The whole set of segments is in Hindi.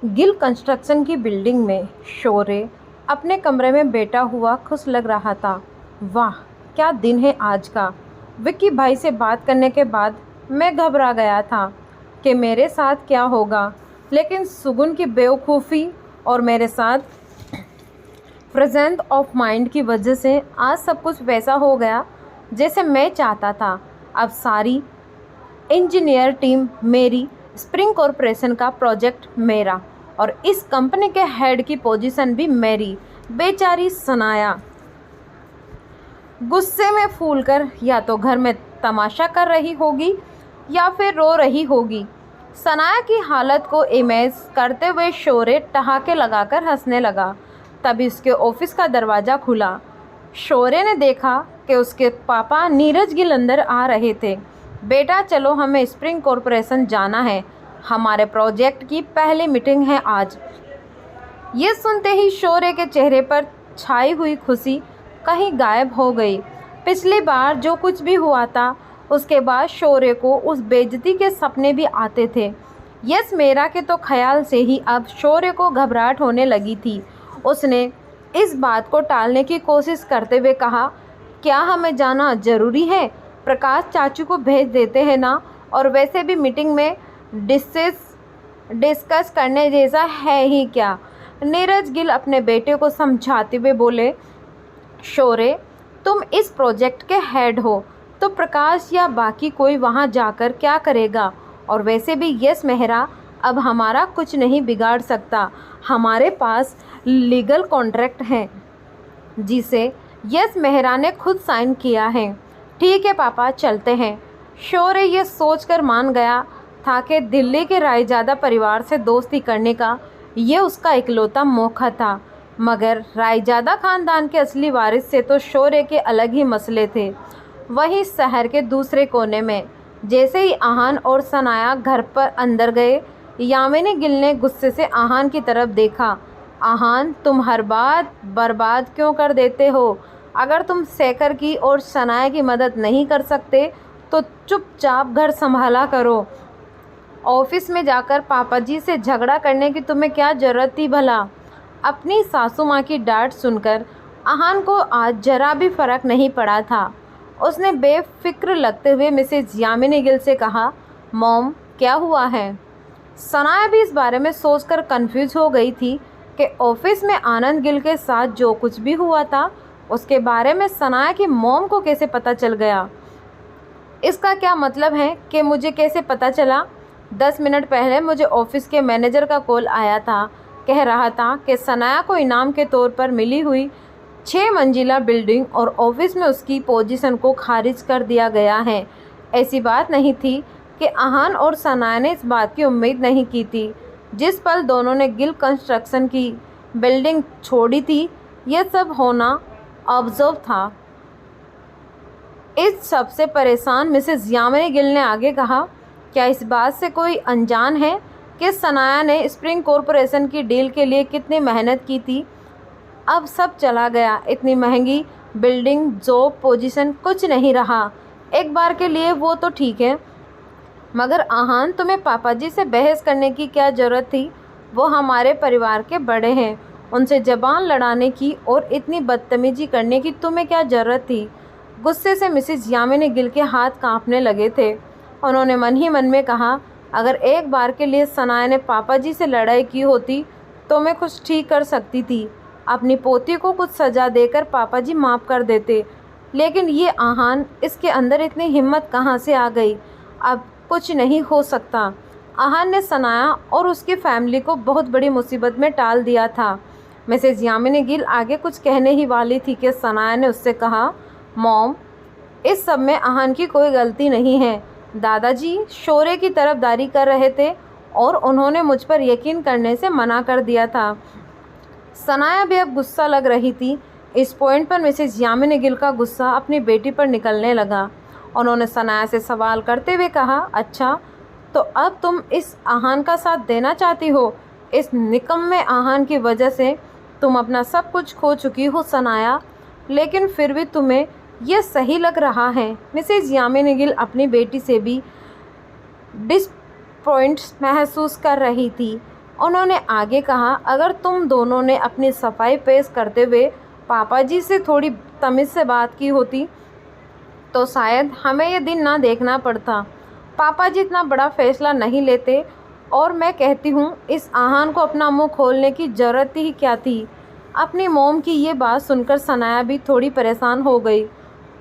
गिल कंस्ट्रक्शन की बिल्डिंग में शौर्य अपने कमरे में बैठा हुआ खुश लग रहा था। वाह, क्या दिन है आज का। विक्की भाई से बात करने के बाद मैं घबरा गया था कि मेरे साथ क्या होगा, लेकिन सुगुन की बेवकूफ़ी और मेरे साथ प्रेजेंस ऑफ माइंड की वजह से आज सब कुछ वैसा हो गया जैसे मैं चाहता था। अब सारी इंजीनियर टीम मेरी, स्प्रिंग कॉरपोरेशन का प्रोजेक्ट मेरा और इस कंपनी के हेड की पोजीशन भी मेरी। बेचारी सनाया गुस्से में फूलकर या तो घर में तमाशा कर रही होगी या फिर रो रही होगी। सनाया की हालत को इमेज करते हुए शौर्य ठहाके लगाकर हंसने लगा। तभी उसके ऑफिस का दरवाज़ा खुला। शौर्य ने देखा कि उसके पापा नीरज गिल अंदर आ रहे थे। बेटा चलो, हमें स्प्रिंग कॉरपोरेशन जाना है, हमारे प्रोजेक्ट की पहली मीटिंग है आज। ये सुनते ही शौर्य के चेहरे पर छाई हुई खुशी कहीं गायब हो गई। पिछली बार जो कुछ भी हुआ था उसके बाद शौर्य को उस बेइज्जती के सपने भी आते थे। यस मेरा के तो ख्याल से ही अब शौर्य को घबराहट होने लगी थी। उसने इस बात को टालने की कोशिश करते हुए कहा, क्या हमें जाना ज़रूरी है? प्रकाश चाचू को भेज देते हैं ना, और वैसे भी मीटिंग में डिस्कस करने जैसा है ही क्या। नीरज गिल अपने बेटे को समझाते हुए बोले, शौर्य तुम इस प्रोजेक्ट के हेड हो तो प्रकाश या बाकी कोई वहाँ जाकर क्या करेगा? और वैसे भी यस मेहरा अब हमारा कुछ नहीं बिगाड़ सकता। हमारे पास लीगल कॉन्ट्रैक्ट है जिसे यस मेहरा ने खुद साइन किया है। ठीक है पापा, चलते हैं। शौर्य ये सोचकर मान गया था कि दिल्ली के रायजादा परिवार से दोस्ती करने का ये उसका इकलौता मौका था, मगर रायजादा खानदान के असली वारिस से तो शौर्य के अलग ही मसले थे। वहीं शहर के दूसरे कोने में जैसे ही आहान और सनाया घर पर अंदर गए, यामिनी गिल ने गुस्से से आहान की तरफ देखा। आहान, तुम हर बात बर्बाद क्यों कर देते हो? अगर तुम शेखर की और सनाया की मदद नहीं कर सकते तो चुपचाप घर संभाला करो। ऑफिस में जाकर पापा जी से झगड़ा करने की तुम्हें क्या ज़रूरत थी भला? अपनी सासू माँ की डांट सुनकर आहान को आज जरा भी फर्क नहीं पड़ा था। उसने बेफिक्र लगते हुए मिसेज यामिनी गिल से कहा, मॉम क्या हुआ है? सनाया भी इस बारे में सोचकर कंफ्यूज हो गई थी कि ऑफिस में आनंद गिल के साथ जो कुछ भी हुआ था उसके बारे में सनाया की मॉम को कैसे पता चल गया। इसका क्या मतलब है कि मुझे कैसे पता चला? 10 मिनट पहले मुझे ऑफिस के मैनेजर का कॉल आया था। कह रहा था कि सनाया को इनाम के तौर पर मिली हुई 6 मंजिला बिल्डिंग और ऑफिस में उसकी पोजीशन को खारिज कर दिया गया है। ऐसी बात नहीं थी कि आहान और सनाया ने इस बात की उम्मीद नहीं की थी। जिस पल दोनों ने गिल कंस्ट्रक्शन की बिल्डिंग छोड़ी थी, यह सब होना ऑब्जर्व था। इस सब से परेशान मिसेस यामिनी गिल ने आगे कहा, क्या इस बात से कोई अनजान है कि सनाया ने स्प्रिंग कॉरपोरेशन की डील के लिए कितनी मेहनत की थी? अब सब चला गया। इतनी महंगी बिल्डिंग, जॉब, पोजीशन कुछ नहीं रहा। एक बार के लिए वो तो ठीक है, मगर आहान तुम्हें पापा जी से बहस करने की क्या ज़रूरत थी? वो हमारे परिवार के बड़े हैं, उनसे ज़बान लड़ाने की और इतनी बदतमीजी करने की तुम्हें क्या ज़रूरत थी? गुस्से से मिसेस यामिनी गिल के हाथ कांपने लगे थे। उन्होंने मन ही मन में कहा, अगर एक बार के लिए सनाया ने पापा जी से लड़ाई की होती तो मैं कुछ ठीक कर सकती थी। अपनी पोती को कुछ सज़ा देकर पापा जी माफ़ कर देते, लेकिन ये आहान, इसके अंदर इतनी हिम्मत कहाँ से आ गई? अब कुछ नहीं हो सकता। आहान ने सनाया और उसकी फैमिली को बहुत बड़ी मुसीबत में टाल दिया था। मिसेस यामिनी गिल आगे कुछ कहने ही वाली थी कि सनाया ने उससे कहा, मॉम इस सब में आहान की कोई गलती नहीं है। दादाजी शौर्य की तरफदारी कर रहे थे और उन्होंने मुझ पर यकीन करने से मना कर दिया था। सनाया भी अब गुस्सा लग रही थी। इस पॉइंट पर मिसेस यामिनी गिल का गुस्सा अपनी बेटी पर निकलने लगा। उन्होंने सनाया से सवाल करते हुए कहा, अच्छा तो अब तुम इस आहान का साथ देना चाहती हो? इस निकम्मे आहान की वजह से तुम अपना सब कुछ खो चुकी हो सनाया, लेकिन फिर भी तुम्हें यह सही लग रहा है। मिसेस यामिनी गिल अपनी बेटी से भी डिसपॉइंट महसूस कर रही थी। उन्होंने आगे कहा, अगर तुम दोनों ने अपनी सफाई पेश करते हुए पापा जी से थोड़ी तमीज़ से बात की होती तो शायद हमें ये दिन ना देखना पड़ता। पापा जी इतना बड़ा फैसला नहीं लेते और मैं कहती हूँ इस आहान को अपना मुंह खोलने की ज़रूरत ही क्या थी। अपनी मोम की ये बात सुनकर सनाया भी थोड़ी परेशान हो गई।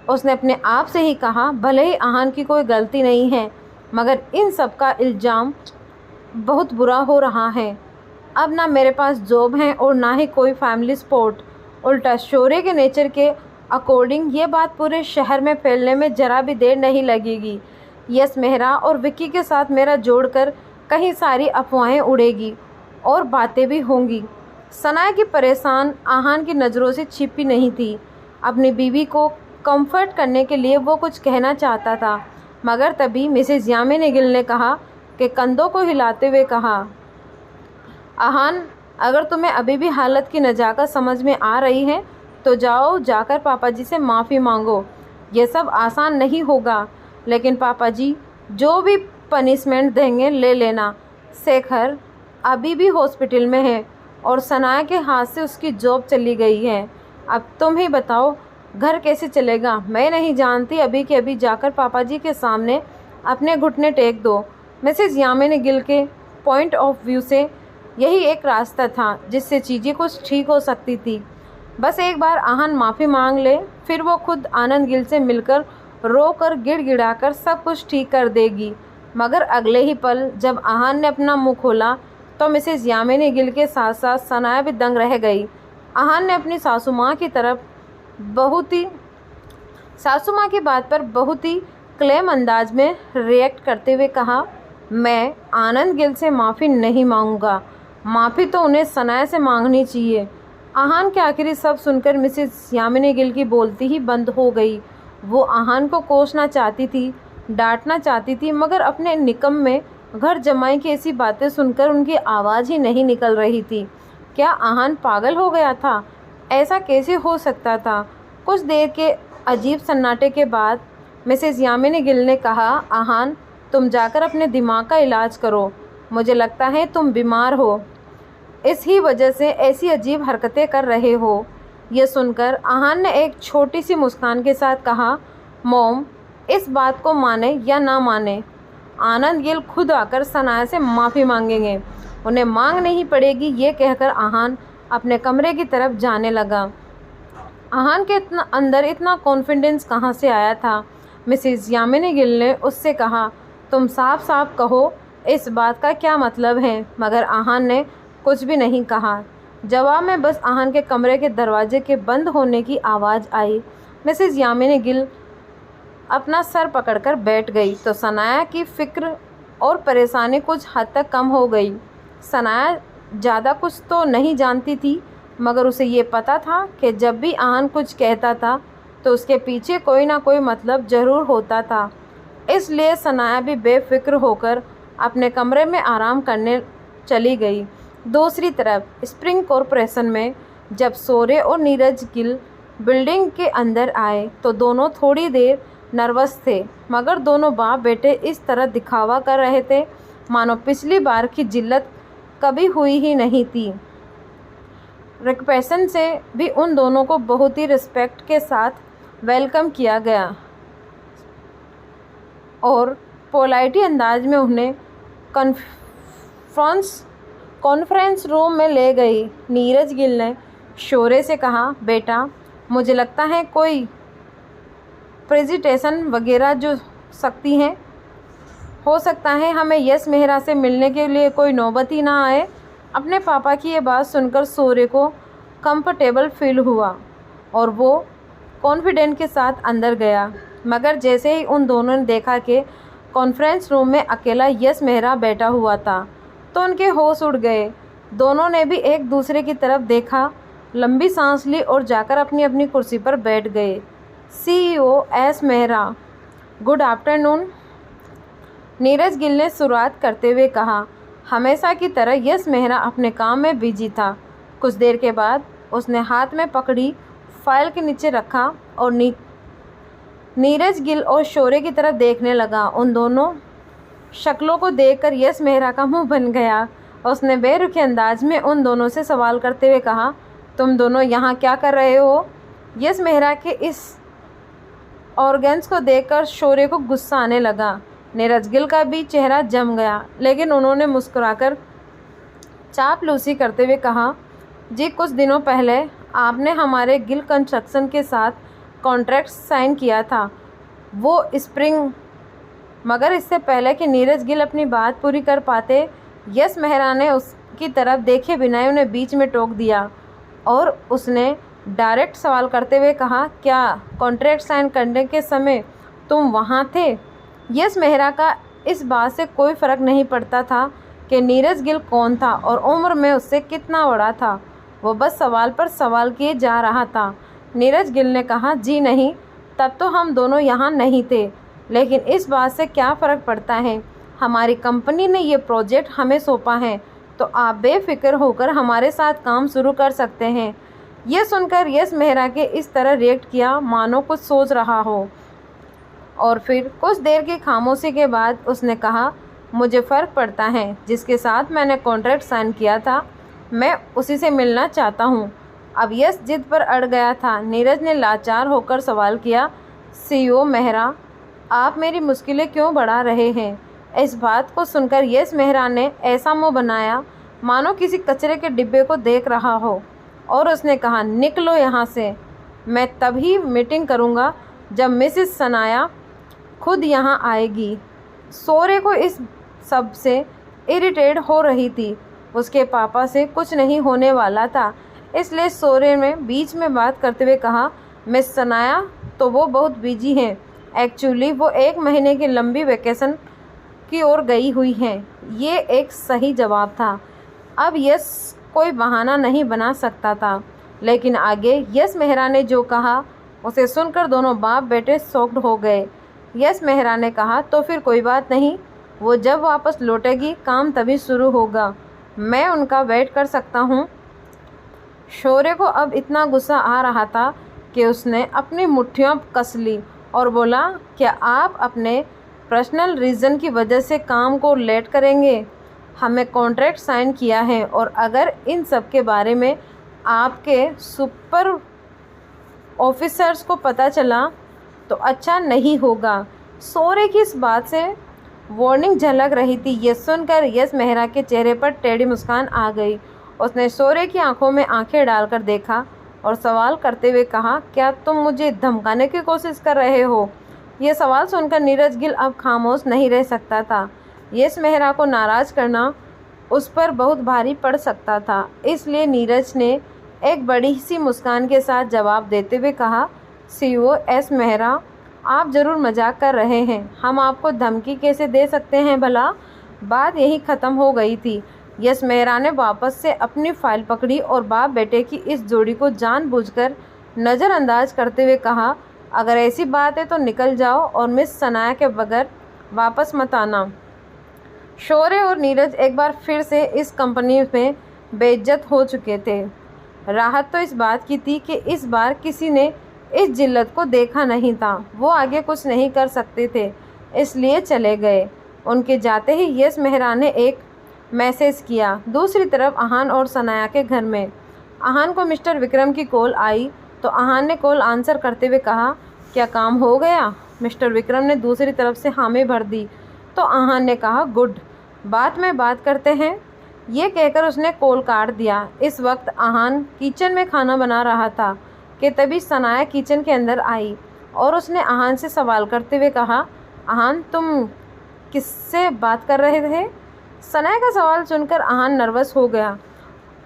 उसने अपने आप से ही कहा, भले ही आहान की कोई गलती नहीं है, मगर इन सब का इल्ज़ाम बहुत बुरा हो रहा है। अब ना मेरे पास जॉब है और ना ही कोई फैमिली सपोर्ट। उल्टा शौर्य के नेचर के अकॉर्डिंग ये बात पूरे शहर में फैलने में ज़रा भी देर नहीं लगेगी। यस मेहरा और विक्की के साथ मेरा जोड़कर कहीं सारी अफवाहें उड़ेगी और बातें भी होंगी। सनाया की परेशान आहान की नज़रों से छिपी नहीं थी। अपनी बीवी को कंफर्ट करने के लिए वो कुछ कहना चाहता था, मगर तभी मिसेज़ यामिनी गिल ने कहा कि कंधों को हिलाते हुए कहा, आहान, अगर तुम्हें अभी भी हालत की नज़ाकत समझ में आ रही है तो जाओ जाकर पापा जी से माफ़ी मांगो। ये सब आसान नहीं होगा, लेकिन पापा जी जो भी पनिशमेंट देंगे ले लेना। शेखर अभी भी हॉस्पिटल में है और सनाया के हाथ से उसकी जॉब चली गई है। अब तुम ही बताओ घर कैसे चलेगा। मैं नहीं जानती, अभी के अभी जाकर पापा जी के सामने अपने घुटने टेक दो। मिसेज़ यामिनी गिल के पॉइंट ऑफ व्यू से यही एक रास्ता था जिससे चीज़ें कुछ ठीक हो सकती थी। बस एक बार आहान माफ़ी मांग ले, फिर वो खुद आनंद गिल से मिलकर रोकर गिड़गिड़ाकर सब कुछ ठीक कर देगी। मगर अगले ही पल जब आहान ने अपना मुंह खोला तो मिसेज़ यामिनी गिल के साथ साथ सनाया भी दंग रह गई। आहान ने अपनी सासू माँ की बात पर बहुत ही क्लेम अंदाज में रिएक्ट करते हुए कहा, मैं आनंद गिल से माफ़ी नहीं मांगूंगा। माफ़ी तो उन्हें सनाया से मांगनी चाहिए। आहान के आखिरी शब्द सुनकर मिसेज़ यामिनी गिल की बोलती ही बंद हो गई। वो आहान को कोसना चाहती थी, डांटना चाहती थी, मगर अपने निकम में घर जमाई की ऐसी बातें सुनकर उनकी आवाज़ ही नहीं निकल रही थी। क्या आहान पागल हो गया था? ऐसा कैसे हो सकता था? कुछ देर के अजीब सन्नाटे के बाद मिसेज़ यामिनी गिल ने कहा, आहान, तुम जाकर अपने दिमाग का इलाज करो। मुझे लगता है तुम बीमार हो, इसी वजह से ऐसी अजीब हरकतें कर रहे हो। ये सुनकर आहान ने एक छोटी सी मुस्कान के साथ कहा, मॉम, इस बात को माने या ना माने, आनंद गिल खुद आकर सनाया से माफ़ी मांगेंगे। उन्हें मांगनी ही पड़ेगी। ये कहकर आहान अपने कमरे की तरफ जाने लगा। आहान के अंदर इतना कॉन्फिडेंस कहाँ से आया था? मिसेज़ यामिनी गिल ने उससे कहा, तुम साफ साफ कहो इस बात का क्या मतलब है? मगर आहान ने कुछ भी नहीं कहा। जवाब में बस आहान के कमरे के दरवाजे के बंद होने की आवाज़ आई। मिसेज़ यामिनी गिल अपना सर पकड़कर बैठ गई तो सनाया की फ़िक्र और परेशानी कुछ हद तक कम हो गई। सनाया ज़्यादा कुछ तो नहीं जानती थी, मगर उसे ये पता था कि जब भी आहान कुछ कहता था तो उसके पीछे कोई ना कोई मतलब ज़रूर होता था। इसलिए सनाया भी बेफिक्र होकर अपने कमरे में आराम करने चली गई। दूसरी तरफ स्प्रिंग कॉरपोरेशन में जब शौर्य और नीरज गिल बिल्डिंग के अंदर आए तो दोनों थोड़ी देर नर्वस थे, मगर दोनों बाप बेटे इस तरह दिखावा कर रहे थे मानो पिछली बार की जिल्लत कभी हुई ही नहीं थी। रिसेप्शन से भी उन दोनों को बहुत ही रिस्पेक्ट के साथ वेलकम किया गया और पोलाइटी अंदाज में उन्हें कॉन्फ्रेंस रूम में ले गई। नीरज गिल ने शौर्य से कहा, बेटा, मुझे लगता है कोई प्रेजेंटेशन वगैरह जो सकती हैं, हो सकता है हमें यस मेहरा से मिलने के लिए कोई नौबत ही ना आए। अपने पापा की ये बात सुनकर शौर्य को कंफर्टेबल फील हुआ और वो कॉन्फिडेंट के साथ अंदर गया। मगर जैसे ही उन दोनों ने देखा कि कॉन्फ्रेंस रूम में अकेला यस मेहरा बैठा हुआ था तो उनके होश उड़ गए। दोनों ने भी एक दूसरे की तरफ देखा, लंबी सांस ली और जाकर अपनी अपनी कुर्सी पर बैठ गए। CEO S Mehra, good afternoon, Neeraj Gill ने शुरुआत करते हुए कहा। हमेशा की तरह यस मेहरा अपने काम में बिजी था। कुछ देर के बाद उसने हाथ में पकड़ी फाइल के नीचे रखा और नीरज गिल और शौर्य की तरफ देखने लगा। उन दोनों शक्लों को देखकर यस मेहरा का मुंह बन गया। उसने बेरुखी अंदाज में उन दोनों से सवाल करते हुए कहा, तुम दोनों यहाँ क्या कर रहे हो? यस मेहरा के इस ऑर्गेन्स को देखकर शौर्य को गुस्सा आने लगा। नीरज गिल का भी चेहरा जम गया, लेकिन उन्होंने मुस्कुराकर चापलूसी करते हुए कहा, जी कुछ दिनों पहले आपने हमारे गिल कंस्ट्रक्शन के साथ कॉन्ट्रैक्ट साइन किया था, वो स्प्रिंग। मगर इससे पहले कि नीरज गिल अपनी बात पूरी कर पाते, यस मेहरा ने उसकी तरफ देखे बिना ही उन्हें बीच में टोक दिया और उसने डायरेक्ट सवाल करते हुए कहा, क्या कॉन्ट्रैक्ट साइन करने के समय तुम वहाँ थे? यस मेहरा का इस बात से कोई फ़र्क नहीं पड़ता था कि नीरज गिल कौन था और उम्र में उससे कितना बड़ा था। वो बस सवाल पर सवाल किए जा रहा था। नीरज गिल ने कहा, जी नहीं, तब तो हम दोनों यहाँ नहीं थे, लेकिन इस बात से क्या फ़र्क पड़ता है? हमारी कंपनी ने ये प्रोजेक्ट हमें सौंपा है, तो आप बेफिक्र होकर हमारे साथ काम शुरू कर सकते हैं। यह सुनकर यस मेहरा के इस तरह रिएक्ट किया मानो कुछ सोच रहा हो, और फिर कुछ देर की खामोशी के बाद उसने कहा, मुझे फ़र्क पड़ता है। जिसके साथ मैंने कॉन्ट्रैक्ट साइन किया था, मैं उसी से मिलना चाहता हूँ। अब यस जिद पर अड़ गया था। नीरज ने लाचार होकर सवाल किया, सीईओ मेहरा, आप मेरी मुश्किलें क्यों बढ़ा रहे हैं? इस बात को सुनकर यस मेहरा ने ऐसा मुंह बनाया मानो किसी कचरे के डिब्बे को देख रहा हो, और उसने कहा, निकलो यहाँ से। मैं तभी मीटिंग करूँगा जब मिसेस सनाया खुद यहाँ आएगी। शौर्य को इस सब से इरिटेट हो रही थी। उसके पापा से कुछ नहीं होने वाला था, इसलिए शौर्य ने बीच में बात करते हुए कहा, मिस सनाया तो वो बहुत बिजी हैं। एक्चुअली वो 1 महीने की लंबी वेकेशन की ओर गई हुई हैं। ये एक सही जवाब था। अब यस कोई बहाना नहीं बना सकता था, लेकिन आगे यस मेहरा ने जो कहा उसे सुनकर दोनों बाप बेटे शॉक्ड हो गए। यस मेहरा ने कहा, तो फिर कोई बात नहीं, वो जब वापस लौटेगी काम तभी शुरू होगा, मैं उनका वेट कर सकता हूँ। शौर्य को अब इतना गुस्सा आ रहा था कि उसने अपनी मुट्ठियाँ कस ली और बोला, क्या आप अपने पर्सनल रीज़न की वजह से काम को लेट करेंगे? हमें कॉन्ट्रैक्ट साइन किया है, और अगर इन सब के बारे में आपके सुपर ऑफिसर्स को पता चला तो अच्छा नहीं होगा। शौर्य की इस बात से वार्निंग झलक रही थी। ये सुनकर यस मेहरा के चेहरे पर टेढ़ी मुस्कान आ गई। उसने शौर्य की आंखों में आंखें डालकर देखा और सवाल करते हुए कहा, क्या तुम मुझे धमकाने की कोशिश कर रहे हो? यह सवाल सुनकर नीरज गिल अब खामोश नहीं रह सकता था। यस मेहरा को नाराज़ करना उस पर बहुत भारी पड़ सकता था, इसलिए नीरज ने एक बड़ी सी मुस्कान के साथ जवाब देते हुए कहा, सीईओ एस मेहरा, आप ज़रूर मजाक कर रहे हैं। हम आपको धमकी कैसे दे सकते हैं भला? बात यही ख़त्म हो गई थी। यस मेहरा ने वापस से अपनी फाइल पकड़ी और बाप बेटे की इस जोड़ी को जानबूझकर नज़रअंदाज करते हुए कहा, अगर ऐसी बात है तो निकल जाओ और मिस सनाया के बगैर वापस मत आना। शौर्य और नीरज एक बार फिर से इस कंपनी में बेइज्जत हो चुके थे। राहत तो इस बात की थी कि इस बार किसी ने इस जिल्लत को देखा नहीं था। वो आगे कुछ नहीं कर सकते थे, इसलिए चले गए। उनके जाते ही यस मेहरा ने एक मैसेज किया। दूसरी तरफ आहान और सनाया के घर में आहान को मिस्टर विक्रम की कॉल आई तो आहान ने कॉल आंसर करते हुए कहा, क्या काम हो गया? मिस्टर विक्रम ने दूसरी तरफ से हामी भर दी तो आहान ने कहा, गुड, बाद में बात करते हैं। ये कहकर उसने कॉल काट दिया। इस वक्त आहान किचन में खाना बना रहा था कि तभी सनाया किचन के अंदर आई और उसने आहान से सवाल करते हुए कहा, आहान तुम किससे बात कर रहे थे? सनाया का सवाल सुनकर आहान नर्वस हो गया।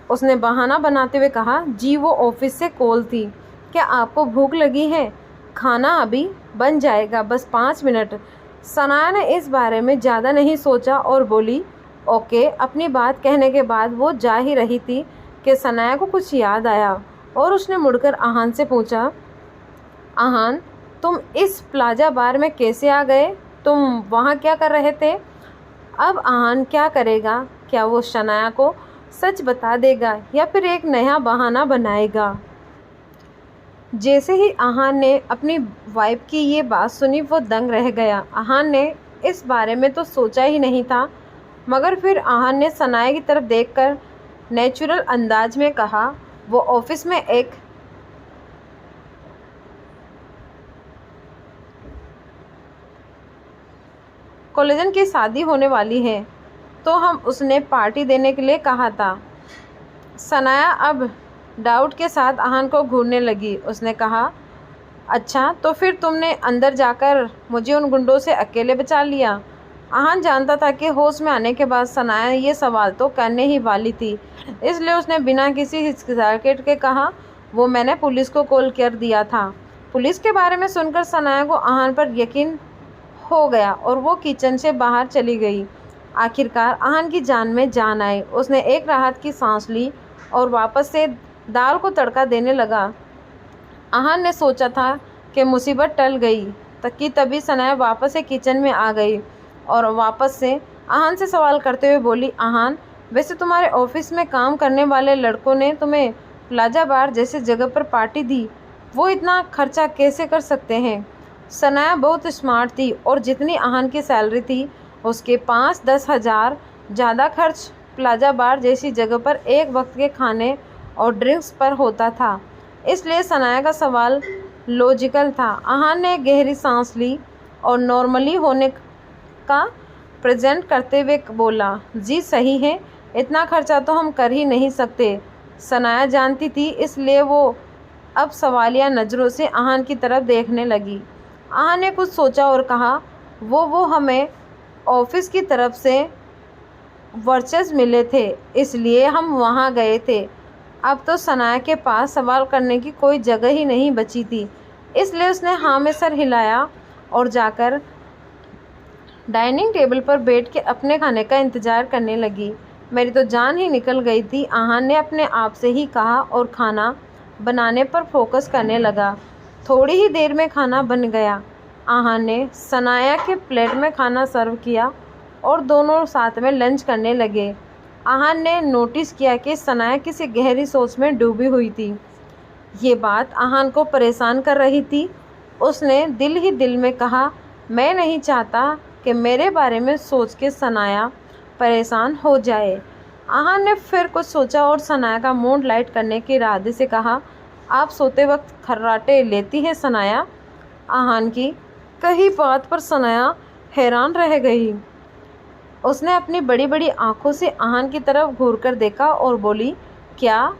उसने बहाना बनाते हुए कहा, जी वो ऑफिस से कॉल थी। क्या आपको भूख लगी है? खाना अभी बन जाएगा, बस 5 मिनट। सनाया ने इस बारे में ज़्यादा नहीं सोचा और बोली, ओके। अपनी बात कहने के बाद वो जा ही रही थी कि सनाया को कुछ याद आया और उसने मुड़कर आहान से पूछा, आहान तुम इस प्लाजा बार में कैसे आ गए? तुम वहाँ क्या कर रहे थे? अब आहान क्या करेगा? क्या वो सनाया को सच बता देगा या फिर एक नया बहाना बनाएगा? जैसे ही आहान ने अपनी वाइफ की ये बात सुनी वो दंग रह गया। आहान ने इस बारे में तो सोचा ही नहीं था मगर फिर आहान ने सनाया की तरफ देखकर नेचुरल अंदाज में कहा, वो ऑफिस में एक कोलेजन की शादी होने वाली है, तो हम उसने पार्टी देने के लिए कहा था। सनाया अब डाउट के साथ आहान को घूरने लगी। उसने कहा, अच्छा तो फिर तुमने अंदर जाकर मुझे उन गुंडों से अकेले बचा लिया? आहान जानता था कि होश में आने के बाद सनाया ये सवाल तो करने ही वाली थी, इसलिए उसने बिना किसी हिचकिचाहट के कहा, वो मैंने पुलिस को कॉल कर दिया था। पुलिस के बारे में सुनकर सनाया को आहान पर यकीन हो गया और वो किचन से बाहर चली गई। आखिरकार आहान की जान में जान आई। उसने एक राहत की सांस ली और वापस से दाल को तड़का देने लगा। आहान ने सोचा था कि मुसीबत टल गई कि तभी सनाया वापस से किचन में आ गई और वापस से आहान से सवाल करते हुए बोली, आहान, वैसे तुम्हारे ऑफिस में काम करने वाले लड़कों ने तुम्हें प्लाजा बार जैसे जगह पर पार्टी दी, वो इतना खर्चा कैसे कर सकते हैं? सनाया बहुत स्मार्ट थी और जितनी आहान की सैलरी थी उसके 5-10 हज़ार ज़्यादा खर्च प्लाजा बार जैसी जगह पर एक वक्त के खाने और ड्रिंक्स पर होता था। इसलिए सनाया का सवाल लॉजिकल था। आहान ने गहरी सांस ली और नॉर्मली होने का प्रेजेंट करते हुए बोला, जी सही है, इतना खर्चा तो हम कर ही नहीं सकते। सनाया जानती थी, इसलिए वो अब सवालिया नज़रों से आहान की तरफ देखने लगी। आहान ने कुछ सोचा और कहा, वो हमें ऑफिस की तरफ से वर्चर्स मिले थे, इसलिए हम वहाँ गए थे। अब तो सनाया के पास सवाल करने की कोई जगह ही नहीं बची थी, इसलिए उसने हाँ में सर हिलाया और जाकर डाइनिंग टेबल पर बैठ के अपने खाने का इंतज़ार करने लगी। मेरी तो जान ही निकल गई थी, आहान ने अपने आप से ही कहा और खाना बनाने पर फोकस करने लगा। थोड़ी ही देर में खाना बन गया। आहान ने सनाया के प्लेट में खाना सर्व किया और दोनों साथ में लंच करने लगे। आहान ने नोटिस किया कि सनाया किसी गहरी सोच में डूबी हुई थी। ये बात आहान को परेशान कर रही थी। उसने दिल ही दिल में कहा, मैं नहीं चाहता कि मेरे बारे में सोच के सनाया परेशान हो जाए। आहान ने फिर कुछ सोचा और सनाया का मूड लाइट करने के इरादे से कहा, आप सोते वक्त खर्राटे लेती हैं सनाया? आहान की कही बात पर सनाया हैरान रह गई। उसने अपनी बड़ी बड़ी आंखों से आहान की तरफ घूरकर देखा और बोली, क्या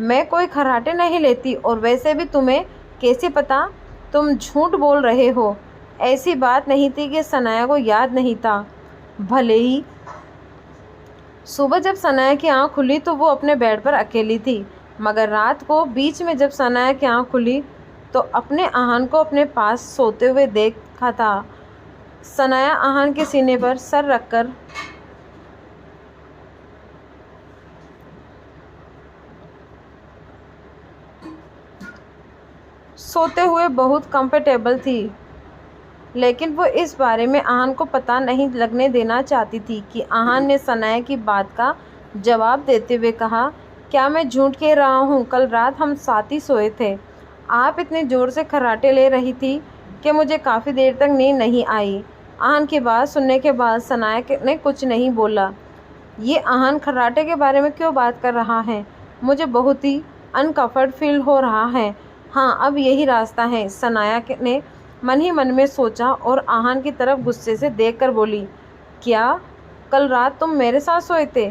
मैं कोई खर्राटे नहीं लेती? और वैसे भी तुम्हें कैसे पता? तुम झूठ बोल रहे हो। ऐसी बात नहीं थी कि सनाया को याद नहीं था। भले ही सुबह जब सनाया की आँख खुली तो वो अपने बेड पर अकेली थी, मगर रात को बीच में जब सनाया की आँख खुली तो अपने आहान को अपने पास सोते हुए देखा था। सनाया आहान के सीने पर सर रखकर सोते हुए बहुत कंफर्टेबल थी, लेकिन वो इस बारे में आहान को पता नहीं लगने देना चाहती थी कि आहान ने सनाया की बात का जवाब देते हुए कहा, क्या मैं झूठ कह रहा हूँ? कल रात हम साथ ही सोए थे। आप इतने ज़ोर से खर्राटे ले रही थी कि मुझे काफ़ी देर तक नींद नहीं आई। आहान की बात सुनने के बाद सनाया ने कुछ नहीं बोला। ये आहान खर्राटे के बारे में क्यों बात कर रहा है? मुझे बहुत ही अनकम्फर्ट फील हो रहा है। हाँ, अब यही रास्ता है, सनाया ने मन ही मन में सोचा और आहान की तरफ गुस्से से देखकर बोली, क्या कल रात तुम मेरे साथ सोए थे?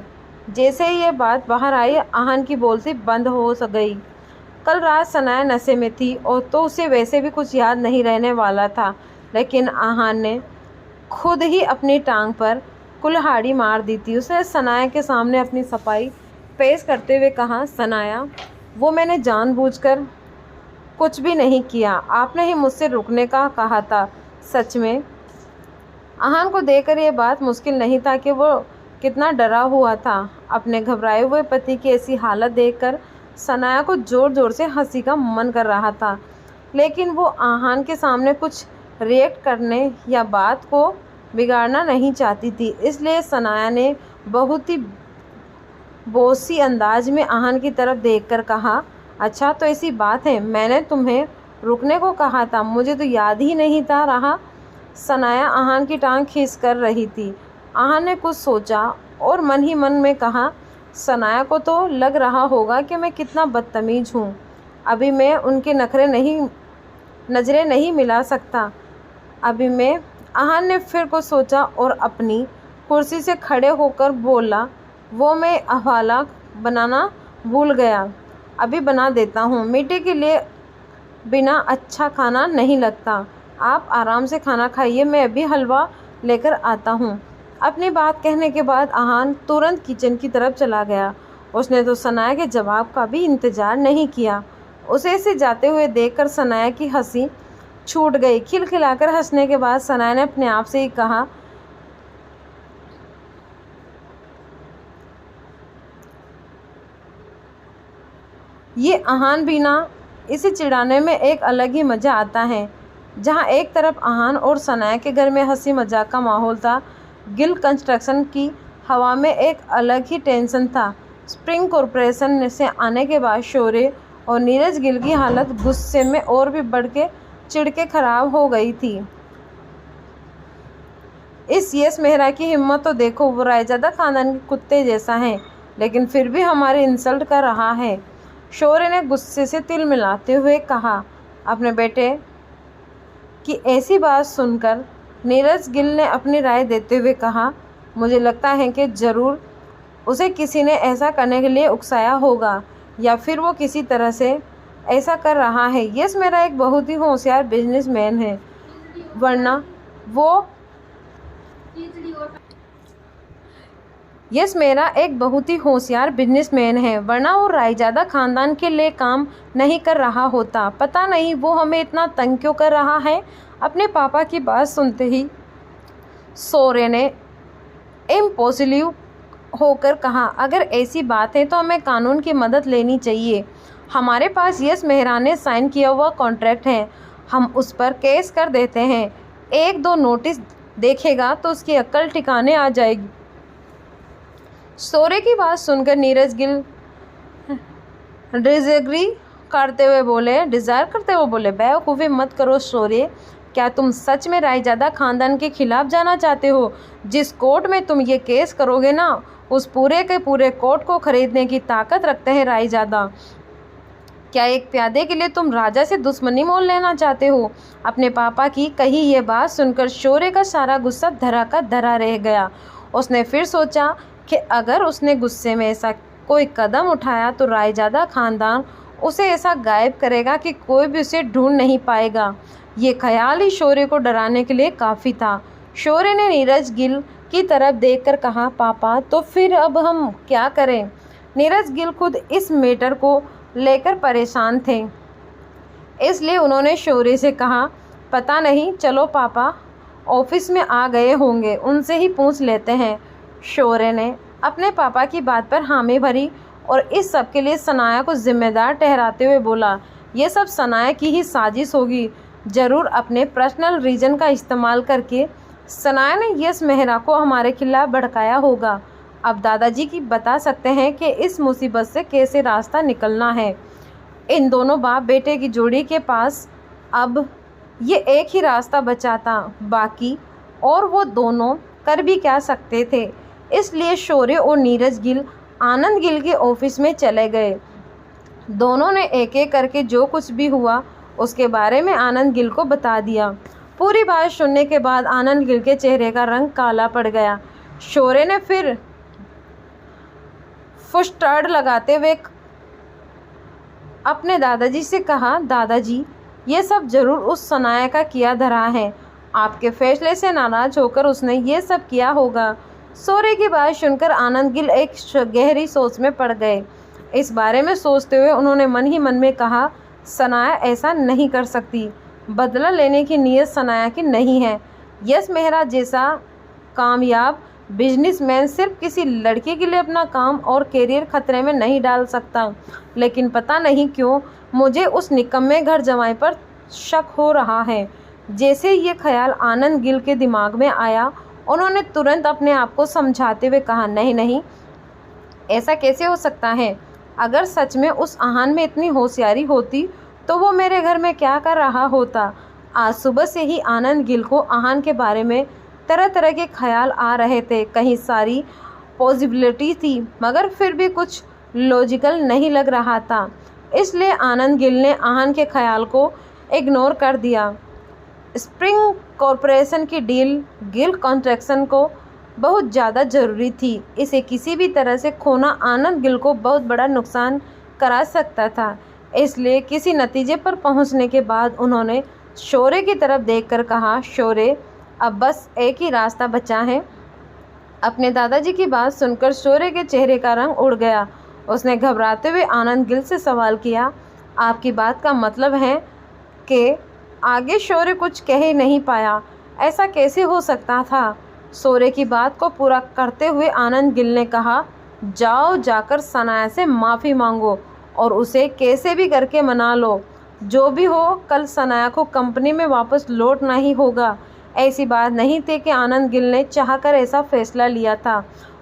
जैसे ही ये बात बाहर आई, आहान की बोलती बंद हो गई। कल रात सनाया नशे में थी और तो उसे वैसे भी कुछ याद नहीं रहने वाला था, लेकिन आहान ने खुद ही अपनी टांग पर कुल्हाड़ी मार दी थी। उसने सनाया के सामने अपनी सफाई पेश करते हुए कहा, सनाया, वो मैंने जानबूझकर कुछ भी नहीं किया। आपने ही मुझसे रुकने का कहा था। सच में? आहान को देखकर ये बात मुश्किल नहीं था कि वो कितना डरा हुआ था। अपने घबराए हुए पति की ऐसी हालत देखकर सनाया को ज़ोर ज़ोर से हंसी का मन कर रहा था, लेकिन वो आहान के सामने कुछ रिएक्ट करने या बात को बिगाड़ना नहीं चाहती थी। इसलिए सनाया ने बहुत ही बोसी अंदाज में आहान की तरफ देखकर कहा, अच्छा तो ऐसी बात है, मैंने तुम्हें रुकने को कहा था, मुझे तो याद ही नहीं था रहा। सनाया आहान की टांग खींच कर रही थी आहान ने कुछ सोचा और मन ही मन में कहा, सनाया को तो लग रहा होगा कि मैं कितना बदतमीज़ हूँ। अभी मैं उनके नज़रें नहीं मिला सकता। अभी मैं आहान ने फिर कुछ सोचा और अपनी कुर्सी से खड़े होकर बोला, वो मैं हवाला बनाना भूल गया, अभी बना देता हूँ। मीठे के लिए बिना अच्छा खाना नहीं लगता। आप आराम से खाना खाइए, मैं अभी हलवा लेकर आता हूँ। अपनी बात कहने के बाद आहान तुरंत किचन की तरफ चला गया। उसने तो सनाया के जवाब का भी इंतज़ार नहीं किया। उसे ऐसे जाते हुए देखकर सनाया की हंसी छूट गई। खिलखिलाकर हंसने के बाद सनाया ने अपने आप से ही कहा, ये आहान भी ना, इसे चिढ़ाने में एक अलग ही मज़ा आता है। जहाँ एक तरफ आहान और सनाया के घर में हंसी मजाक का माहौल था, गिल कंस्ट्रक्शन की हवा में एक अलग ही टेंशन था। स्प्रिंग कॉरपोरेशन से आने के बाद शौर्य और नीरज गिल की हालत गुस्से में और भी बढ़ के चिढ़ के खराब हो गई थी। इस यश मेहरा की हिम्मत तो देखो, वो रायजादा खानदान के कुत्ते जैसा है, लेकिन फिर भी हमारी इंसल्ट कर रहा है। शौर्य ने गुस्से से तिल मिलाते हुए कहा। अपने बेटे की ऐसी बात सुनकर नीरज गिल ने अपनी राय देते हुए कहा, मुझे लगता है कि ज़रूर उसे किसी ने ऐसा करने के लिए उकसाया होगा, या फिर वो किसी तरह से ऐसा कर रहा है। यस मेरा एक बहुत ही होशियार बिजनेसमैन है, वरना वो रायजादा खानदान के लिए काम नहीं कर रहा होता। पता नहीं वो हमें इतना तंग क्यों कर रहा है। अपने पापा की बात सुनते ही शौर्य ने इम्पॉसिबल होकर कहा, अगर ऐसी बात है तो हमें कानून की मदद लेनी चाहिए। हमारे पास यश मेहरा ने साइन किया हुआ कॉन्ट्रैक्ट है, हम उस पर केस कर देते हैं। एक दो नोटिस देखेगा तो उसकी अक्ल ठिकाने आ जाएगी। शौर्य की बात सुनकर नीरज गिल डिज़ायर करते हुए बोले, बेवकूफ़ी मत करो शौर्य, क्या तुम सच में रायजादा खानदान के खिलाफ जाना चाहते हो? जिस कोर्ट में तुम ये केस करोगे ना, उस पूरे के पूरे कोर्ट को खरीदने की ताकत रखते हैं रायजादा। क्या एक प्यादे के लिए तुम राजा से दुश्मनी मोल लेना चाहते हो? अपने पापा की कही ये बात सुनकर शौर्य का सारा गुस्सा धरा का धरा रह गया। उसने फिर सोचा कि अगर उसने गुस्से में ऐसा कोई कदम उठाया तो रायजादा खानदान उसे ऐसा गायब करेगा कि कोई भी उसे ढूंढ नहीं पाएगा। ये ख्याल ही शौर्य को डराने के लिए काफ़ी था। शौर्य ने नीरज गिल की तरफ देखकर कहा, पापा तो फिर अब हम क्या करें? नीरज गिल खुद इस मैटर को लेकर परेशान थे, इसलिए उन्होंने शौर्य से कहा, पता नहीं, चलो पापा ऑफिस में आ गए होंगे, उनसे ही पूछ लेते हैं। शौर्य ने अपने पापा की बात पर हामी भरी और इस सब के लिए सनाया को जिम्मेदार ठहराते हुए बोला, ये सब सनाया की ही साजिश होगी। ज़रूर अपने पर्सनल रीजन का इस्तेमाल करके सनाया ने यश मेहरा को हमारे खिलाफ भड़काया होगा। अब दादाजी की बता सकते हैं कि इस मुसीबत से कैसे रास्ता निकलना है। इन दोनों बाप बेटे की जोड़ी के पास अब ये एक ही रास्ता बचा था, बाकी और वो दोनों कर भी क्या सकते थे। इसलिए शौर्य और नीरज गिल आनंद गिल के ऑफिस में चले गए। दोनों ने एक एक करके जो कुछ भी हुआ उसके बारे में आनंद गिल को बता दिया। पूरी बात सुनने के बाद आनंद गिल के चेहरे का रंग काला पड़ गया। शौर्य ने फिर फुस्टाड़ लगाते हुए अपने दादाजी से कहा, दादाजी ये सब ज़रूर उस सनाया का किया धरा है, आपके फैसले से नाराज़ होकर उसने ये सब किया होगा। शौर्य की बात सुनकर आनंद गिल एक गहरी सोच में पड़ गए। इस बारे में सोचते हुए उन्होंने मन ही मन में कहा, सनाया ऐसा नहीं कर सकती, बदला लेने की नीयत सनाया की नहीं है। यश मेहरा जैसा कामयाब बिजनेसमैन सिर्फ किसी लड़की के लिए अपना काम और करियर खतरे में नहीं डाल सकता, लेकिन पता नहीं क्यों मुझे उस निकम्मे घर जमाई पर शक हो रहा है। जैसे ये ख्याल आनंद गिल के दिमाग में आया, उन्होंने तुरंत अपने आप को समझाते हुए कहा, नहीं नहीं, ऐसा कैसे हो सकता है? अगर सच में उस आहान में इतनी होशियारी होती तो वो मेरे घर में क्या कर रहा होता? आज सुबह से ही आनंद गिल को आहान के बारे में तरह तरह के ख्याल आ रहे थे, कहीं सारी पॉसिबिलिटी थी, मगर फिर भी कुछ लॉजिकल नहीं लग रहा था। इसलिए आनंद गिल ने आहान के ख्याल को इग्नोर कर दिया। स्प्रिंग कॉरपोरेशन की डील गिल कंस्ट्रक्शन को बहुत ज़्यादा ज़रूरी थी। इसे किसी भी तरह से खोना आनंद गिल को बहुत बड़ा नुकसान करा सकता था। इसलिए किसी नतीजे पर पहुंचने के बाद उन्होंने शौर्य की तरफ देखकर कहा, शौर्य, अब बस एक ही रास्ता बचा है। अपने दादाजी की बात सुनकर शौर्य के चेहरे का रंग उड़ गया। उसने घबराते हुए आनंद गिल से सवाल किया, आपकी बात का मतलब है कि आगे शौर्य कुछ कह ही नहीं पाया। ऐसा कैसे हो सकता था? शौर्य की बात को पूरा करते हुए आनंद गिल ने कहा, जाओ जाकर सनाया से माफ़ी मांगो और उसे कैसे भी करके मना लो। जो भी हो, कल सनाया को कंपनी में वापस लौटना ही होगा। ऐसी बात नहीं थी कि आनंद गिल ने चाहकर ऐसा फैसला लिया था।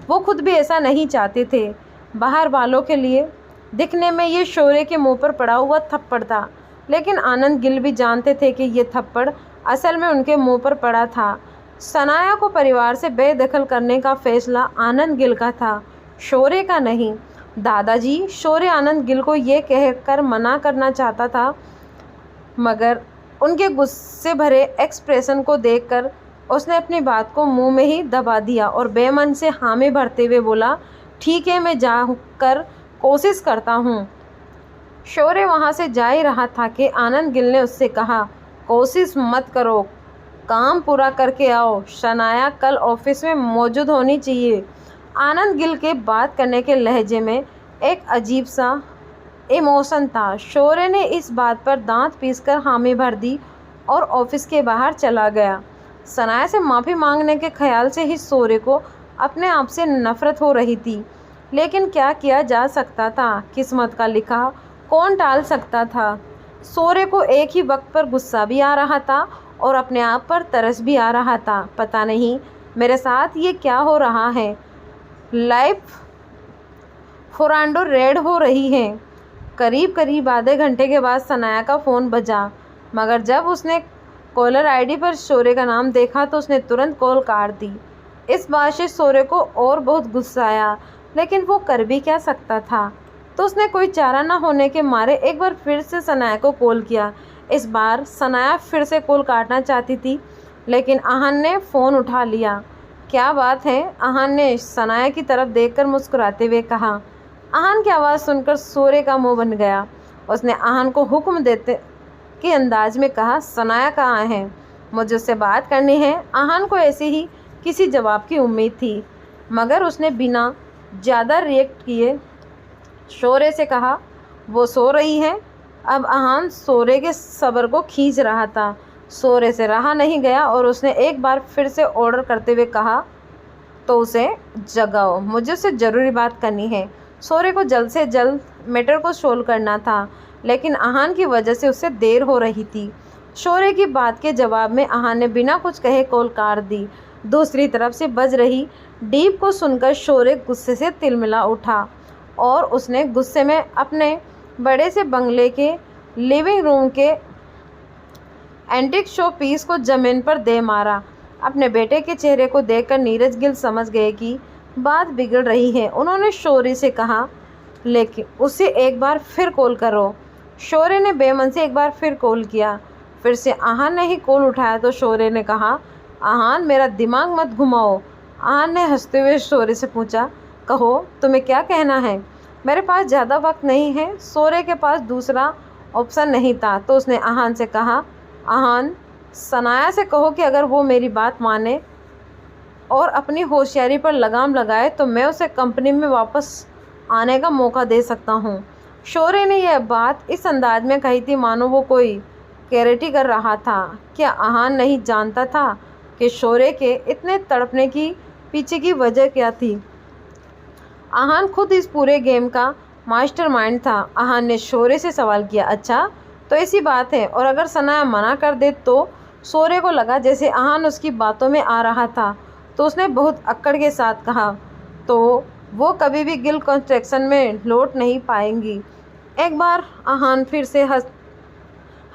वो खुद भी ऐसा नहीं चाहते थे। बाहर वालों के लिए दिखने में ये शौर्य के मुंह पर पड़ा हुआ थप्पड़ था, लेकिन आनंद गिल भी जानते थे कि ये थप्पड़ असल में उनके मुंह पर पड़ा था। सनाया को परिवार से बेदखल करने का फैसला आनंद गिल का था, शौर्य का नहीं। दादाजी, शौर्य आनंद गिल को ये कहकर मना करना चाहता था, मगर उनके गुस्से भरे एक्सप्रेशन को देखकर उसने अपनी बात को मुंह में ही दबा दिया और बेमन से हामी भरते हुए बोला, ठीक है, मैं जाकर कोशिश करता हूँ। शौर्य वहाँ से जा ही रहा था कि आनंद गिल ने उससे कहा, कोशिश मत करो, काम पूरा करके आओ। सनाया कल ऑफिस में मौजूद होनी चाहिए। आनंद गिल के बात करने के लहजे में एक अजीब सा इमोशन था। शौर्य ने इस बात पर दांत पीसकर हामी भर दी और ऑफिस के बाहर चला गया। सनाया से माफ़ी मांगने के ख्याल से ही शौर्य को अपने आप से नफरत हो रही थी, लेकिन क्या किया जा सकता था? किस्मत का लिखा कौन टाल सकता था? शौर्य को एक ही वक्त पर गुस्सा भी आ रहा था और अपने आप पर तरस भी आ रहा था। पता नहीं मेरे साथ ये क्या हो रहा है। लाइफ फोरांडो रेड हो रही है। करीब करीब आधे घंटे के बाद सनाया का फ़ोन बजा, मगर जब उसने कॉलर आईडी पर शौर्य का नाम देखा तो उसने तुरंत कॉल काट दी। इस बात से शौर्य को और बहुत गुस्सा आया, लेकिन वो कर भी क्या सकता था? तो उसने कोई चारा न होने के मारे एक बार फिर से सनाया को कॉल किया। इस बार सनाया फिर से कॉल काटना चाहती थी, लेकिन आहान ने फ़ोन उठा लिया। क्या बात है? आहान ने सनाया की तरफ देखकर मुस्कुराते हुए कहा। आहान की आवाज़ सुनकर शौर्य का मुंह बन गया। उसने आहान को हुक्म देते के अंदाज में कहा, सनाया कहाँ है? मुझे उससे बात करनी है। आहान को ऐसे ही किसी जवाब की उम्मीद थी, मगर उसने बिना ज़्यादा रिएक्ट किए शौर्य से कहा, वो सो रही है। अब आहान शौर्य के सब्र को खींच रहा था। शौर्य से रहा नहीं गया और उसने एक बार फिर से ऑर्डर करते हुए कहा, तो उसे जगाओ, मुझे उससे ज़रूरी बात करनी है। शौर्य को जल्द से जल्द मैटर को सोल्व करना था, लेकिन आहान की वजह से उससे देर हो रही थी। शौर्य की बात के जवाब में आहान ने बिना कुछ कहे कॉल काट दी। दूसरी तरफ से बज रही डीप को सुनकर शौर्य गुस्से से तिलमिला उठा और उसने गुस्से में अपने बड़े से बंगले के लिविंग रूम के एंटीक शो पीस को ज़मीन पर दे मारा। अपने बेटे के चेहरे को देखकर नीरज गिल समझ गए कि बात बिगड़ रही है। उन्होंने शौर्य से कहा, लेकिन उसे एक बार फिर कॉल करो। शौर्य ने बेमन से एक बार फिर कॉल किया। फिर से आहान ने ही कॉल उठाया तो शौर्य ने कहा, आहान, मेरा दिमाग मत घुमाओ। आहान ने हंसते हुए शौर्य से पूछा, कहो, तुम्हें क्या कहना है? मेरे पास ज़्यादा वक्त नहीं है। शौर्य के पास दूसरा ऑप्शन नहीं था, तो उसने आहान से कहा, आहान, सनाया से कहो कि अगर वो मेरी बात माने और अपनी होशियारी पर लगाम लगाए तो मैं उसे कंपनी में वापस आने का मौका दे सकता हूँ। शौर्य ने यह बात इस अंदाज में कही थी मानो वो कोई कैरेटी कर रहा था। क्या आहान नहीं जानता था कि शौर्य के इतने तड़पने की पीछे की वजह क्या थी? आहान खुद इस पूरे गेम का मास्टरमाइंड था। आहान ने शौर्य से सवाल किया, अच्छा तो ऐसी बात है, और अगर सनाया मना कर दे तो? शौर्य को लगा जैसे आहान उसकी बातों में आ रहा था, तो उसने बहुत अक्कड़ के साथ कहा, तो वो कभी भी गिल कंस्ट्रक्शन में लौट नहीं पाएंगी। एक बार आहान फिर से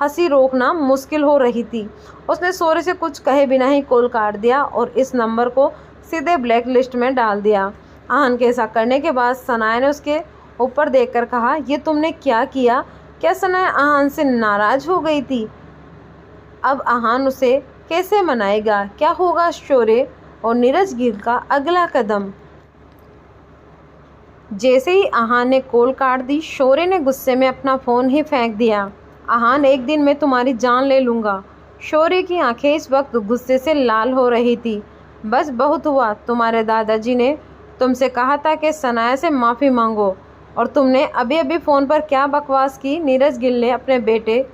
हंसी रोकना मुश्किल हो रही थी। उसने शौर्य से कुछ कहे बिना ही कॉल काट दिया और इस नंबर को सीधे ब्लैक लिस्ट में डाल दिया। आहान के ऐसा करने के बाद सनाया ने उसके ऊपर देखकर कहा, ये तुमने क्या किया? क्या सनाया आहान से नाराज़ हो गई थी? अब आहान उसे कैसे मनाएगा? क्या होगा शौर्य और नीरज गिल का अगला कदम? जैसे ही आहान ने कॉल काट दी, शौर्य ने गुस्से में अपना फ़ोन ही फेंक दिया। आहान, एक दिन मैं तुम्हारी जान ले लूँगा। शौर्य की आंखें इस वक्त गुस्से से लाल हो रही थी। बस बहुत हुआ। तुम्हारे दादाजी ने तुमसे कहा था कि सनाया से माफ़ी मांगो और तुमने अभी अभी फ़ोन पर क्या बकवास की? नीरज गिल ने अपने बेटे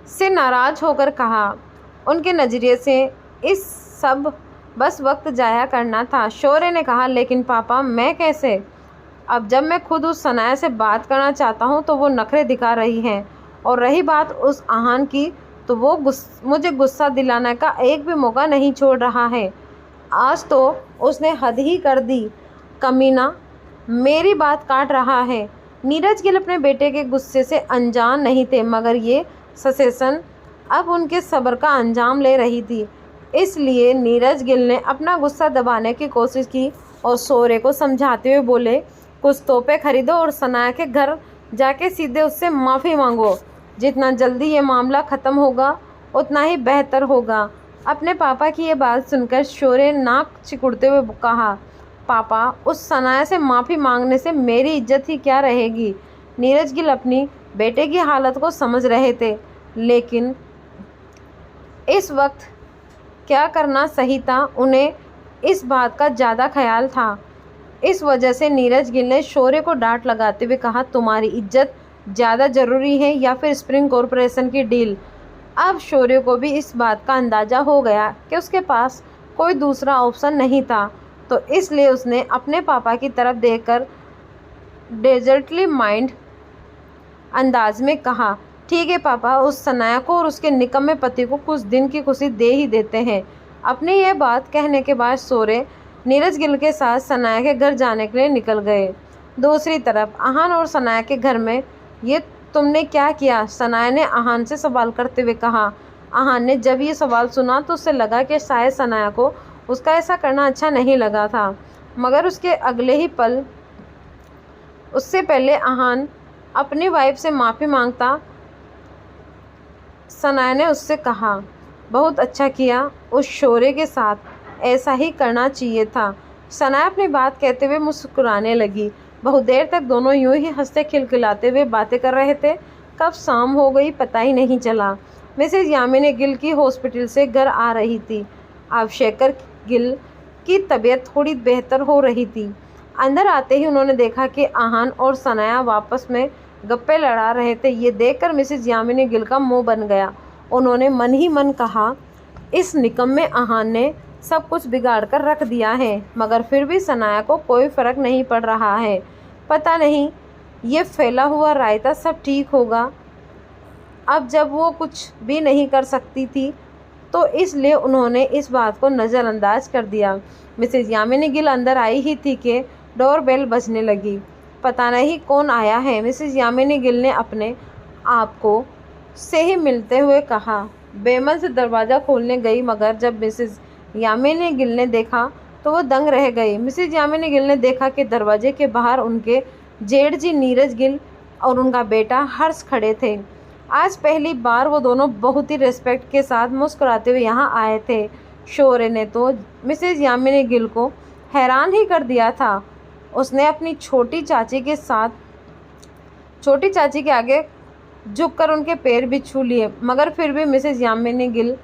से नाराज़ होकर कहा। उनके नज़रिए से इस सब बस वक्त जाया करना था। शौर्य ने कहा, लेकिन पापा मैं कैसे? अब जब मैं खुद उस सनाया से बात करना चाहता हूँ तो वो नखरे दिखा रही हैं, और रही बात उस आहान की तो वो मुझे गुस्सा दिलाने का एक भी मौका नहीं छोड़ रहा है। आज तो उसने हद ही कर दी। कमीना मेरी बात काट रहा है। नीरज गिल अपने बेटे के गुस्से से अनजान नहीं थे, मगर ये ससेशन अब उनके सब्र का अंजाम ले रही थी। इसलिए नीरज गिल ने अपना गुस्सा दबाने की कोशिश की और शौर्य को समझाते हुए बोले, कुछ तोहफे खरीदो और सनाया के घर जाके सीधे उससे माफ़ी मांगो। जितना जल्दी ये मामला ख़त्म होगा उतना ही बेहतर होगा। अपने पापा की ये बात सुनकर शौर्य नाक सिकुड़ते हुए कहा, पापा उस सनाया से माफ़ी मांगने से मेरी इज्जत ही क्या रहेगी? नीरज गिल अपनी बेटे की हालत को समझ रहे थे, लेकिन इस वक्त क्या करना सही था उन्हें इस बात का ज़्यादा ख्याल था। इस वजह से नीरज गिल ने शौर्य को डांट लगाते हुए कहा, तुम्हारी इज्जत ज़्यादा ज़रूरी है या फिर स्प्रिंग कॉरपोरेशन की डील? अब शौर्य को भी इस बात का अंदाज़ा हो गया कि उसके पास कोई दूसरा ऑप्शन नहीं था, तो इसलिए उसने अपने पापा की तरफ देखकर डेजर्टली माइंड अंदाज में कहा, ठीक है पापा, उस सनाया को और उसके निकम्मे पति को कुछ दिन की खुशी दे ही देते हैं। अपनी यह बात कहने के बाद शौर्य नीरज गिल के साथ सनाया के घर जाने के लिए निकल गए। दूसरी तरफ आहान और सनाया के घर में, ये तुमने क्या किया? सनाया ने आहान से सवाल करते हुए कहा। आहान ने जब ये सवाल सुना तो उसे लगा कि शायद सनाया को उसका ऐसा करना अच्छा नहीं लगा था, मगर उसके अगले ही पल उससे पहले आहान अपनी वाइफ से माफ़ी मांगता, सनाया ने उससे कहा, बहुत अच्छा किया, उस शौर्य के साथ ऐसा ही करना चाहिए था। सनाया अपनी बात कहते हुए मुस्कुराने लगी। बहुत देर तक दोनों यूं ही हंसते खिलखिलाते हुए बातें कर रहे थे। कब शाम हो गई पता ही नहीं चला। मिसेज यामिनी गिल की हॉस्पिटल से घर आ रही थी। अब शेखर गिल की तबीयत थोड़ी बेहतर हो रही थी। अंदर आते ही उन्होंने देखा कि आहान और सनाया वापस में गप्पे लड़ा रहे थे। ये देखकर मिसेज यामिनी गिल का मुंह बन गया। उन्होंने मन ही मन कहा, इस निकम्मे आहान ने सब कुछ बिगाड़ कर रख दिया है, मगर फिर भी सनाया को कोई फ़र्क नहीं पड़ रहा है। पता नहीं ये फैला हुआ रायता सब ठीक होगा। अब जब वो कुछ भी नहीं कर सकती थी तो इसलिए उन्होंने इस बात को नज़रअंदाज कर दिया। मिसेज यामिनी गिल अंदर आई ही थी कि डोरबेल बजने लगी। पता नहीं कौन आया है, मिसेज यामिनी गिल ने अपने आप को से ही मिलते हुए कहा। बेमन से दरवाज़ा खोलने गई, मगर जब मिसेज यामिनी गिल ने देखा तो वो दंग रह गई। मिसेज यामिनी गिल ने देखा कि दरवाजे के बाहर उनके जेठ जी नीरज गिल और उनका बेटा हर्ष खड़े थे। आज पहली बार वो दोनों बहुत ही रिस्पेक्ट के साथ मुस्कुराते हुए यहाँ आए थे। शौर्य ने तो मिसेज यामिनी गिल को हैरान ही कर दिया था। उसने अपनी छोटी चाची के आगे झुककर उनके पैर भी छू लिए, मगर फिर भी मिसेज यामिनी गिल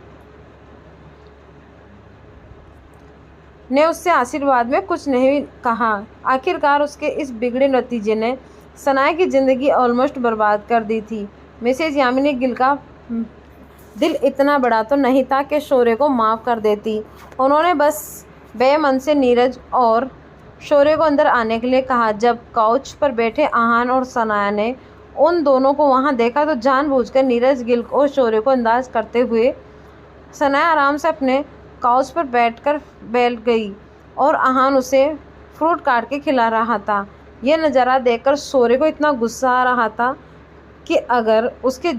ने उससे आशीर्वाद में कुछ नहीं कहा। आखिरकार उसके इस बिगड़े नतीजे ने सनाया की ज़िंदगी ऑलमोस्ट बर्बाद कर दी थी। मिसेज यामिनी गिल का दिल इतना बड़ा तो नहीं था कि शौर्य को माफ़ कर देती। उन्होंने बस बेमन से नीरज और शौर्य को अंदर आने के लिए कहा। जब काउच पर बैठे आहान और सनाया ने उन दोनों को वहां देखा तो जानबूझकर नीरज गिल और शौर्य को अंदाज करते हुए सनाया आराम से अपने काउच पर बैठ गई और आहान उसे फ्रूट काट के खिला रहा था। यह नज़ारा देखकर शौर्य को इतना गुस्सा आ रहा था कि अगर उसके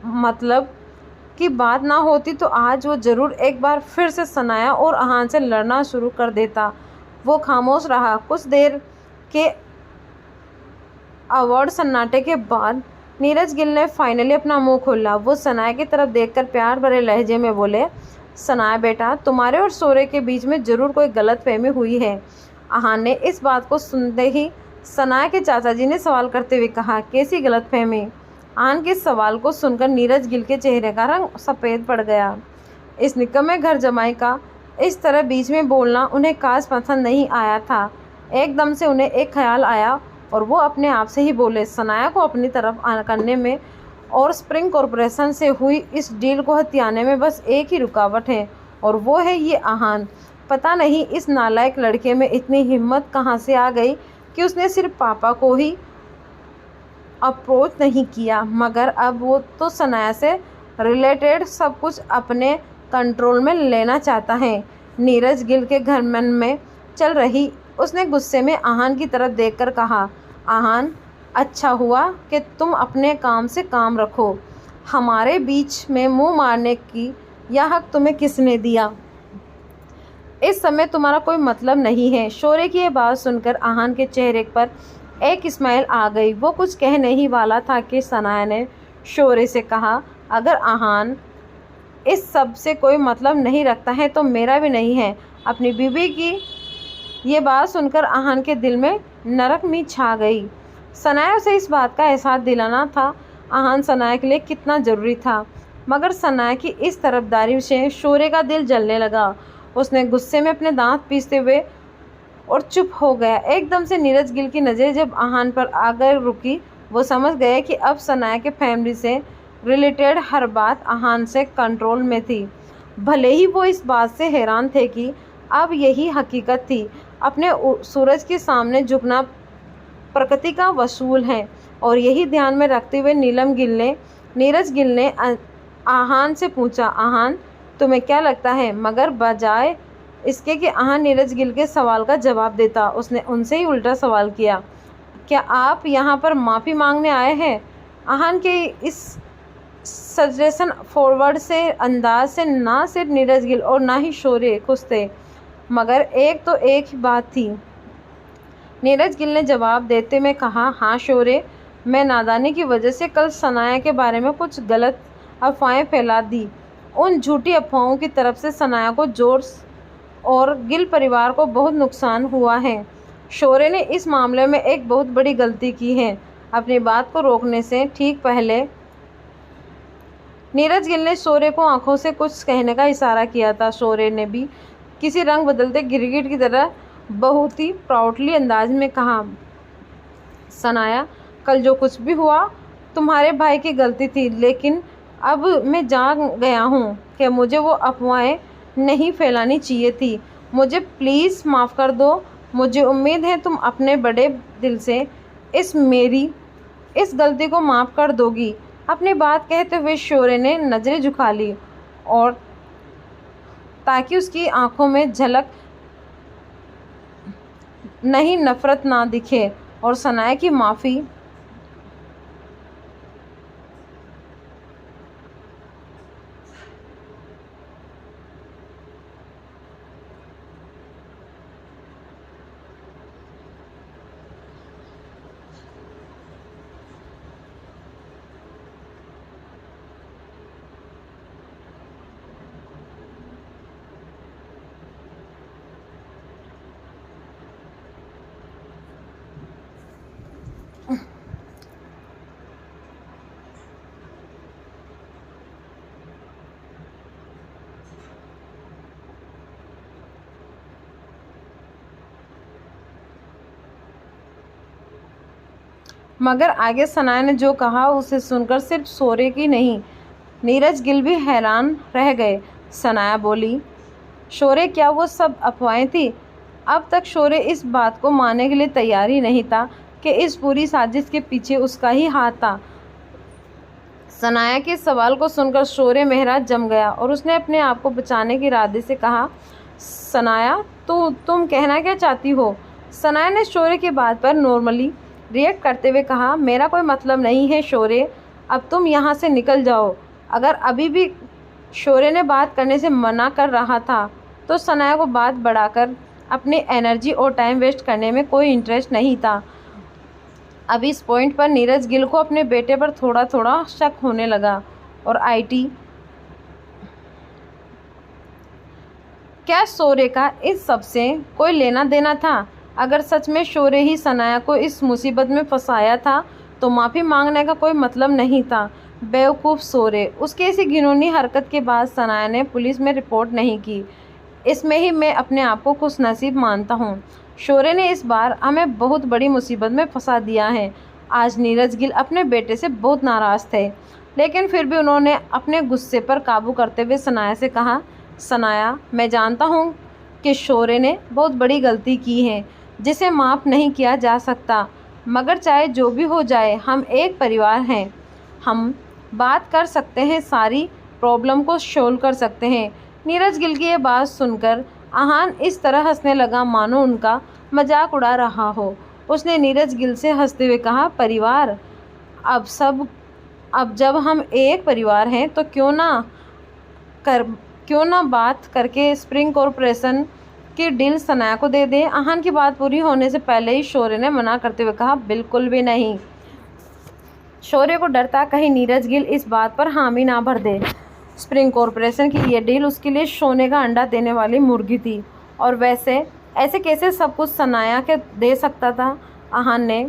मतलब की बात ना होती तो आज वो ज़रूर एक बार फिर से सनाया और अहान से लड़ना शुरू कर देता। वो खामोश रहा। कुछ देर के अवार्ड सन्नाटे के बाद नीरज गिल ने फाइनली अपना मुंह खोला। वो सनाया की तरफ देखकर प्यार भरे लहजे में बोले, सनाया बेटा, तुम्हारे और शोरे के बीच में ज़रूर कोई गलतफहमी हुई है। अहान ने इस बात को सुनते ही सनाया के चाचा जी ने सवाल करते हुए कहा, कैसी गलतफहमी? अहान के सवाल को सुनकर नीरज गिल के चेहरे का रंग सफ़ेद पड़ गया। इस निकम्मे घर जमाई का इस तरह बीच में बोलना उन्हें खास पसंद नहीं आया था। एकदम से उन्हें एक ख्याल आया और वो अपने आप से ही बोले, सनाया को अपनी तरफ करने में और स्प्रिंग कॉरपोरेशन से हुई इस डील को हथियाने में बस एक ही रुकावट है और वो है ये अहान। पता नहीं इस नालायक लड़के में इतनी हिम्मत कहाँ से आ गई कि उसने सिर्फ पापा को ही अप्रोच नहीं किया, मगर अब वो तो सनाया से रिलेटेड सब कुछ अपने कंट्रोल में लेना चाहता है। नीरज गिल के घर मन में चल रही उसने गुस्से में अहान की तरफ देखकर कहा, अहान, अच्छा हुआ कि तुम अपने काम से काम रखो। हमारे बीच में मुंह मारने की यह हक तुम्हें किसने दिया? इस समय तुम्हारा कोई मतलब नहीं है। शोरे की ये बात सुनकर अहान के चेहरे पर एक स्माइल आ गई। वो कुछ कह नहीं वाला था कि सनाया ने शोरे से कहा, अगर अहान इस सब से कोई मतलब नहीं रखता है तो मेरा भी नहीं है। अपनी बीवी की ये बात सुनकर अहान के दिल में नरक छा गई। सनाया उसे इस बात का एहसास दिलाना था अहान सनाया के लिए कितना ज़रूरी था, मगर सनाया की इस तरफदारी से शोरे का दिल जलने लगा। उसने गुस्से में अपने दांत पीसते हुए और चुप हो गया। एकदम से नीरज गिल की नज़रें जब अहान पर आकर रुकी, वो समझ गए कि अब सनाया के फैमिली से रिलेटेड हर बात अहान से कंट्रोल में थी। भले ही वो इस बात से हैरान थे कि अब यही हकीकत थी। अपने सूरज के सामने झुकना प्रकृति का वसूल है और यही ध्यान में रखते हुए नीरज गिल ने अहान से पूछा, अहान, तुम्हें क्या लगता है? मगर बजाय इसके कि अहान नीरज गिल के सवाल का जवाब देता, उसने उनसे ही उल्टा सवाल किया, क्या आप यहाँ पर माफ़ी मांगने आए हैं? अहान के इस सजेशन फॉरवर्ड से अंदाज से ना सिर्फ नीरज गिल और ना ही शोरे खुश थे, मगर एक ही बात थी। नीरज गिल ने जवाब देते में कहा, हाँ शोरे, मैं नादानी की वजह से कल सनाया के बारे में कुछ गलत अफवाहें फैला दी। उन झूठी अफवाहों की तरफ से सनाया को जोर और गिल परिवार को बहुत नुकसान हुआ है। शोरे ने इस मामले में एक बहुत बड़ी गलती की है। अपनी बात को रोकने से ठीक पहले नीरज गिल ने शोरे को आंखों से कुछ कहने का इशारा किया था। शोरे ने भी किसी रंग बदलते गिरगिट की तरह बहुत ही प्राउडली अंदाज में कहा, सनाया, कल जो कुछ भी हुआ तुम्हारे भाई की गलती थी, लेकिन अब मैं जान गया हूँ कि मुझे वो अफवाहें नहीं फैलानी चाहिए थी। मुझे प्लीज़ माफ़ कर दो। मुझे उम्मीद है तुम अपने बड़े दिल से मेरी इस गलती को माफ़ कर दोगी। अपनी बात कहते हुए शोरे ने नज़रें झुका ली और ताकि उसकी आंखों में झलक नहीं नफ़रत ना दिखे और सनाया की माफ़ी मगर आगे सनाया ने जो कहा उसे सुनकर सिर्फ शोरे की नहीं, नीरज गिल भी हैरान रह गए। सनाया बोली, शोरे, क्या वो सब अफवाहें थी? अब तक शोरे इस बात को मानने के लिए तैयार ही नहीं था कि इस पूरी साजिश के पीछे उसका ही हाथ था। सनाया के सवाल को सुनकर शोरे महराज जम गया और उसने अपने आप को बचाने के इरादे से कहा, सनाया, तुम कहना क्या चाहती हो? सनाया ने शोरे की बात पर नॉर्मली रिएक्ट करते हुए कहा, मेरा कोई मतलब नहीं है शौर्य, अब तुम यहाँ से निकल जाओ। अगर अभी भी शौर्य ने बात करने से मना कर रहा था तो सनाया को बात बढ़ाकर अपनी एनर्जी और टाइम वेस्ट करने में कोई इंटरेस्ट नहीं था। अब इस पॉइंट पर नीरज गिल को अपने बेटे पर थोड़ा थोड़ा शक होने लगा। और आईटी, क्या शौर्य का इस सब से कोई लेना देना था? अगर सच में शौर्य ही सनाया को इस मुसीबत में फंसाया था तो माफ़ी मांगने का कोई मतलब नहीं था। बेवकूफ़ शौर्य। उसकी ऐसी घिनौनी हरकत के बाद सनाया ने पुलिस में रिपोर्ट नहीं की। इसमें ही मैं अपने आप को खुशनसीब मानता हूँ। शौर्य ने इस बार हमें बहुत बड़ी मुसीबत में फंसा दिया है। आज नीरज गिल अपने बेटे से बहुत नाराज़ थे, लेकिन फिर भी उन्होंने अपने गुस्से पर काबू करते हुए सनाया से कहा, सनाया, मैं जानता हूँ कि शौर्य ने बहुत बड़ी गलती की है जिसे माफ़ नहीं किया जा सकता, मगर चाहे जो भी हो जाए हम एक परिवार हैं। हम बात कर सकते हैं, सारी प्रॉब्लम को सोल्व कर सकते हैं। नीरज गिल की ये बात सुनकर आहान इस तरह हंसने लगा मानो उनका मजाक उड़ा रहा हो। उसने नीरज गिल से हंसते हुए कहा, परिवार, अब जब हम एक परिवार हैं तो क्यों ना बात करके स्प्रिंग कॉरपोरेशन की डील सनाया को दे दें। आहान की बात पूरी होने से पहले ही शौर्य ने मना करते हुए कहा, बिल्कुल भी नहीं। शौर्य को डर था कहीं नीरज गिल इस बात पर हामी ना भर दे। स्प्रिंग कॉरपोरेशन की ये डील उसके लिए सोने का अंडा देने वाली मुर्गी थी, और वैसे ऐसे कैसे सब कुछ सनाया के दे सकता था। आहान ने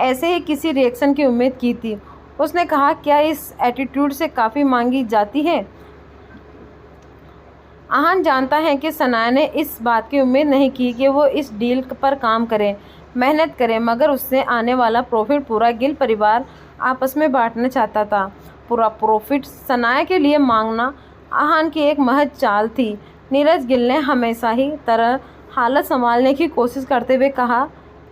ऐसे ही किसी रिएक्शन की उम्मीद की थी। उसने कहा, क्या इस एटीट्यूड से काफ़ी मांगी जाती है? आहान जानता है कि सनाया ने इस बात की उम्मीद नहीं की कि वो इस डील पर काम करे, मेहनत करे, मगर उससे आने वाला प्रॉफिट पूरा गिल परिवार आपस में बांटना चाहता था। पूरा प्रॉफिट सनाया के लिए मांगना आहान की एक महज चाल थी। नीरज गिल ने हमेशा ही तरह हालत संभालने की कोशिश करते हुए कहा,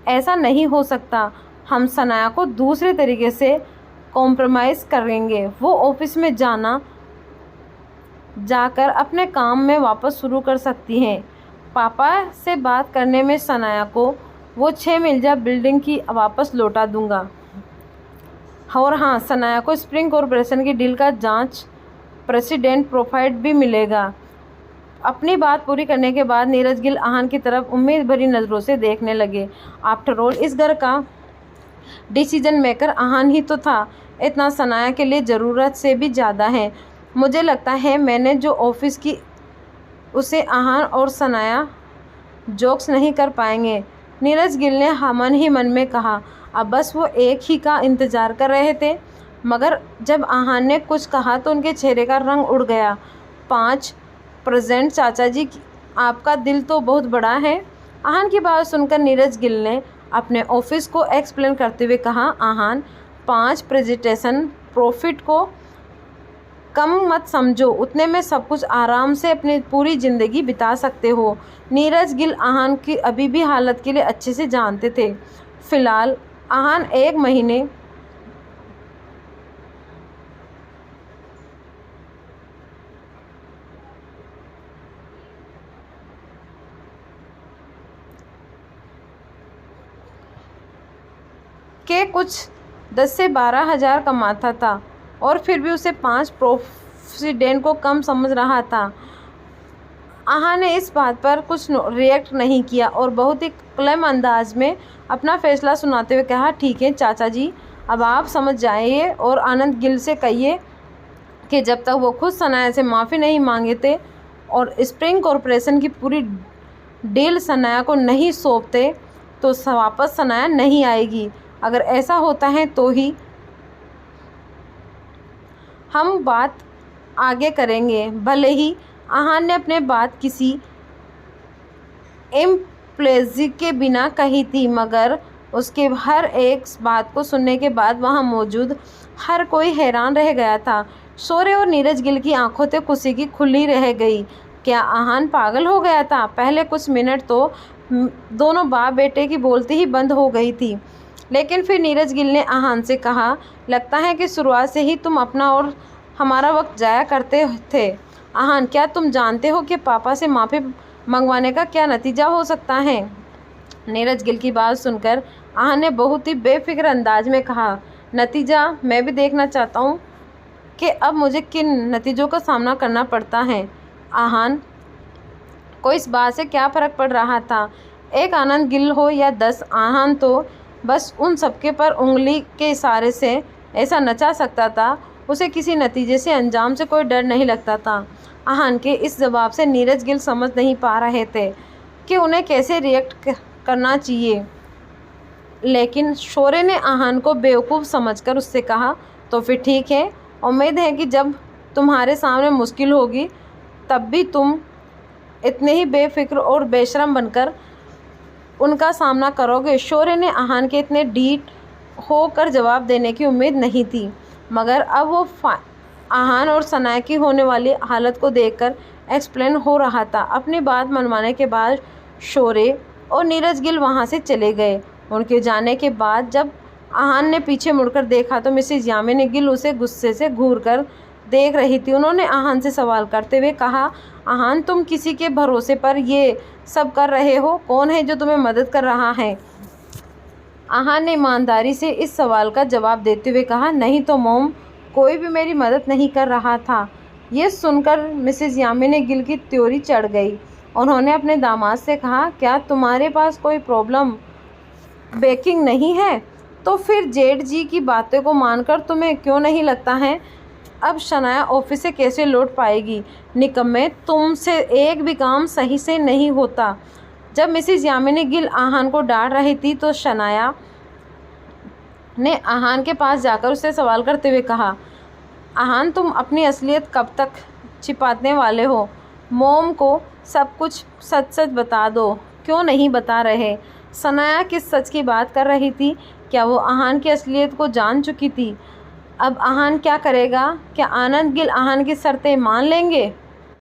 ऐसा नहीं हो सकता, हम सनाया को दूसरे तरीके से कॉम्प्रोमाइज़ करेंगे। वो ऑफिस में जाकर अपने काम में वापस शुरू कर सकती हैं। पापा से बात करने में सनाया को वो 6 मिर्जा बिल्डिंग की वापस लौटा दूंगा। और हाँ, सनाया को स्प्रिंग कॉरपोरेशन की डील का जांच प्रेसिडेंट प्रॉफिट भी मिलेगा। अपनी बात पूरी करने के बाद नीरज गिल आहान की तरफ उम्मीद भरी नज़रों से देखने लगे। आफ्टर ऑल इस घर का डिसीजन मेकर आहान ही तो था। इतना सनाया के लिए ज़रूरत से भी ज़्यादा है। मुझे लगता है मैंने जो ऑफिस की उसे आहान और सनाया जोक्स नहीं कर पाएंगे। नीरज गिल ने मन ही मन में कहा। अब बस वो एक ही का इंतज़ार कर रहे थे, मगर जब आहान ने कुछ कहा तो उनके चेहरे का रंग उड़ गया। 5 प्रेजेंट चाचा जी, आपका दिल तो बहुत बड़ा है। आहान की बात सुनकर नीरज गिल ने अपने ऑफिस को एक्सप्लेन करते हुए कहा, आहान, 5 प्रेजेंटेशन प्रॉफिट को कम मत समझो, उतने में सब कुछ आराम से अपनी पूरी ज़िंदगी बिता सकते हो। नीरज गिल आहान की अभी भी हालत के लिए अच्छे से जानते थे। फ़िलहाल आहान 1 महीने के कुछ 10 से 12 हज़ार कमाता था, और फिर भी उसे 5 प्रेसिडेंट को कम समझ रहा था। आहान ने इस बात पर कुछ रिएक्ट नहीं किया और बहुत ही क्लम अंदाज में अपना फैसला सुनाते हुए कहा, ठीक है चाचा जी, अब आप समझ जाइए और आनंद गिल से कहिए कि जब तक वो खुद सनाया से माफ़ी नहीं मांगे थे और स्प्रिंग कॉरपोरेशन की पूरी डील सनाया को नहीं सौंपते तो वापस सनाया नहीं आएगी। अगर ऐसा होता है तो ही हम बात आगे करेंगे। भले ही आहान ने अपने बात किसी एम्प्लेजी के बिना कही थी, मगर उसके हर एक बात को सुनने के बाद वहां मौजूद हर कोई हैरान रह गया था। शौर्य और नीरज गिल की आंखों से खुशी की खुली रह गई। क्या आहान पागल हो गया था? पहले कुछ मिनट तो दोनों बाप बेटे की बोलती ही बंद हो गई थी, लेकिन फिर नीरज गिल ने आहान से कहा, लगता है कि शुरुआत से ही तुम अपना और हमारा वक्त जाया करते थे। आहान, क्या तुम जानते हो कि पापा से माफ़ी मंगवाने का क्या नतीजा हो सकता है? नीरज गिल की बात सुनकर आहान ने बहुत ही बेफिक्र अंदाज में कहा, नतीजा मैं भी देखना चाहता हूँ कि अब मुझे किन नतीजों का सामना करना पड़ता है। आहान को इस बात से क्या फ़र्क पड़ रहा था, एक आनंद गिल हो या 10। आहान तो बस उन सबके पर उंगली के इशारे से ऐसा नचा सकता था, उसे किसी नतीजे से अंजाम से कोई डर नहीं लगता था। आहान के इस जवाब से नीरज गिल समझ नहीं पा रहे थे कि उन्हें कैसे रिएक्ट करना चाहिए, लेकिन शौर्य ने आहान को बेवकूफ़ समझकर उससे कहा, तो फिर ठीक है, उम्मीद है कि जब तुम्हारे सामने मुश्किल होगी तब भी तुम इतने ही बेफिक्र और बेशरम बनकर उनका सामना करोगे। शौर्य ने आहान के इतने ढीठ होकर जवाब देने की उम्मीद नहीं थी, मगर अब वो आहान और सनाया की होने वाली हालत को देखकर एक्सप्लेन हो रहा था। अपनी बात मनवाने के बाद शौर्य और नीरज गिल वहाँ से चले गए। उनके जाने के बाद जब आहान ने पीछे मुड़कर देखा तो मिसेज यामिनी गिल उसे गुस्से से घूरकर देख रही थी। उन्होंने आहान से सवाल करते हुए कहा, आहान तुम किसी के भरोसे पर ये सब कर रहे हो? कौन है जो तुम्हें मदद कर रहा है? आहान ने ईमानदारी से इस सवाल का जवाब देते हुए कहा, नहीं तो मोम, कोई भी मेरी मदद नहीं कर रहा था। ये सुनकर मिसेज यामिनी गिल की त्योरी चढ़ गई। उन्होंने अपने दामाद से कहा, क्या तुम्हारे पास कोई प्रॉब्लम बेकिंग नहीं है? तो फिर जेठ जी की बातों को मानकर तुम्हें क्यों नहीं लगता है अब शनाया ऑफिस से कैसे लौट पाएगी? निकम्मे, तुमसे एक भी काम सही से नहीं होता। जब मिसेज यामिनी गिल आहान को डांट रही थी तो शनाया ने आहान के पास जाकर उससे सवाल करते हुए कहा, आहान तुम अपनी असलियत कब तक छिपाने वाले हो? मोम को सब कुछ सच सच बता दो। क्यों नहीं बता रहे? शनाया किस सच की बात कर रही थी? क्या वो आहान की असलियत को जान चुकी थी? अब आहान क्या करेगा? क्या आनंद गिल आहान की शर्तें मान लेंगे?